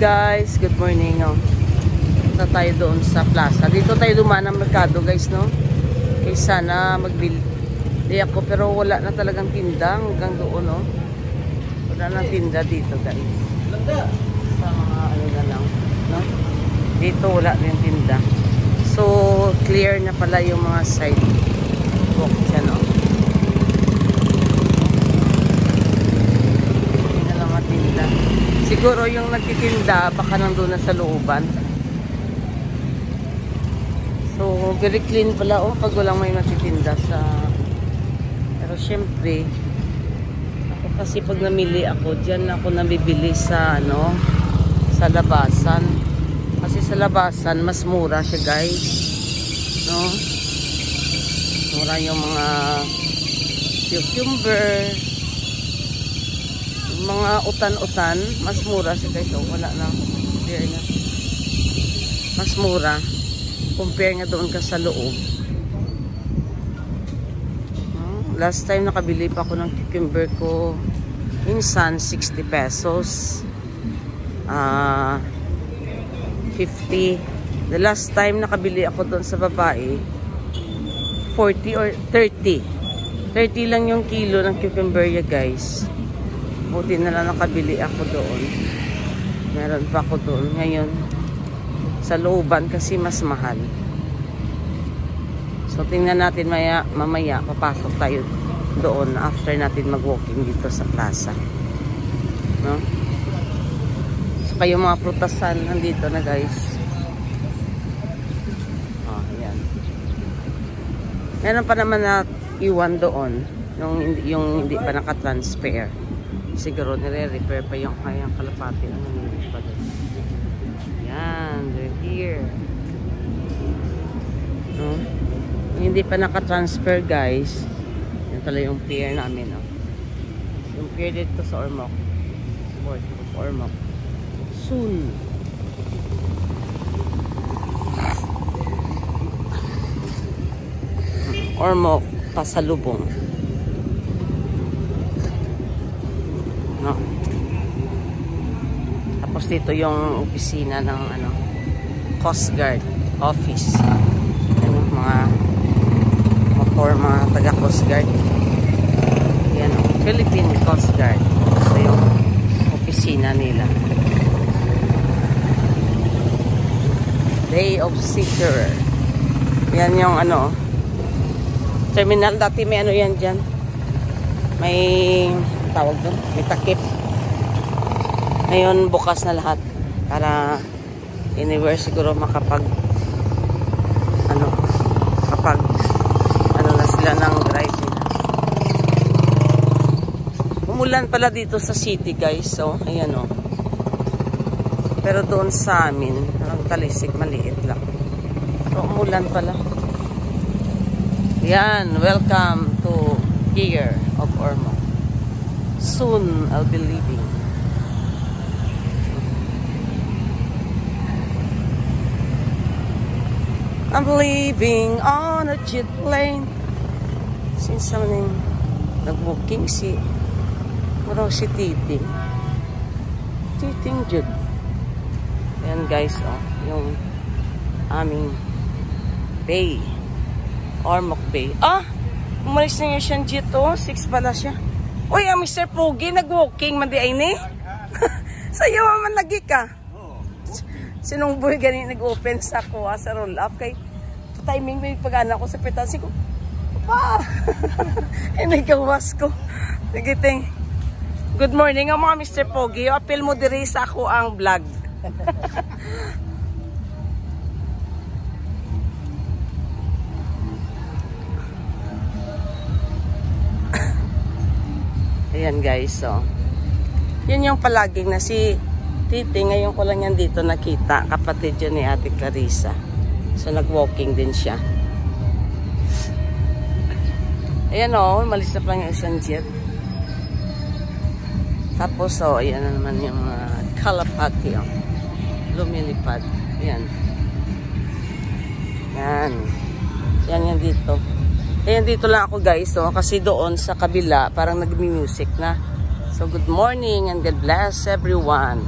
guys, good morning. Punta tayo doon sa plaza. Dito tayo dumaan ng merkado guys, no? Kaya sana magbili ako, pero wala na talagang tinda hanggang doon, no? Wala na tinda dito guys. Sa mga ano na lang, no? Dito wala na yung tinda. So clear na pala yung mga sidewalk dyan, no? Siguro yung nagtitinda baka nandun na sa looban. So very clean pala pag walang may nagtitinda sa. Pero syempre ako kasi pag namili ako diyan ako nabibili sa sa labasan. Kasi sa labasan mas mura siya guys, no? Mura yung mga cucumber, mga utan-utan, mas mura siya guys. Wala na, clear na. Mas mura compare nga doon ka sa loob. Last time nakabili pa ako ng cucumber ko minsan 60 pesos, 50. The last time nakabili ako doon sa babae 40 or 30 lang yung kilo ng cucumber ya guys. Buti na lang nakabili ako doon. Meron pa ako doon. Ngayon, sa looban kasi mas mahal. So, tingnan natin mamaya. Papasok tayo doon after natin mag-walking dito sa plaza. No? So, yung mga prutasan nandito na guys. Yan. Meron pa naman na iwan doon. Yung hindi pa nakatransfer. Siguro nire-repair pa yung kayang kalapati. Yan, they're here. No? Hindi pa naka-transfer guys. Yan pala yung pier namin. Yung pier dito sa Ormoc. Ormoc. Soon. Ormoc, pasalubong. No. Tapos dito yung opisina ng Coast Guard office. Yung mga taga Coast Guard. Yan, Philippine Coast Guard. So yung opisina nila. Day of Seeker. Yan yung terminal. Dati may yan dyan. May tawag doon, may takip. Ngayon bukas na lahat para anywhere siguro makapag na sila ng drive nila. Umulan pala dito sa city guys. So ayan pero doon sa amin ang talisik maliit lang. So umulan pala. Yan, welcome to Pier of Ormoc. Soon I'll be leaving. I'm leaving on a jet plane. Since something nag-booking si Titing. Titing Jude. Ayan guys, yung aming bay. Ormoc Bay. Umalis na yung siyang jet 6 pala siya. Uy, ang Mr. Pogi, nag-walking, mandi ay ni? Sa'yo man lagi ka. Sinong boy ganyan nag-open sa kuha sa roll-up. Kay timing may pag-anak ko sa petansi ko. Pa! Nagawas ko. Nagiting. Good morning, mga Mr. Pogi. Apil mo diri sa ako ang vlog. Ayan guys, yun yung palaging na si Titi, ngayon ko lang yan dito nakita, kapatid yun ni Ate Clarissa. So nag-walking din siya. Ayan malis na pa yung isang jet. Tapos ayan na naman yung kalapati lumilipad. Ayan. Yan dito. Ayan, dito lang ako guys, kasi doon sa kabila parang nag-music na. So good morning and God bless everyone.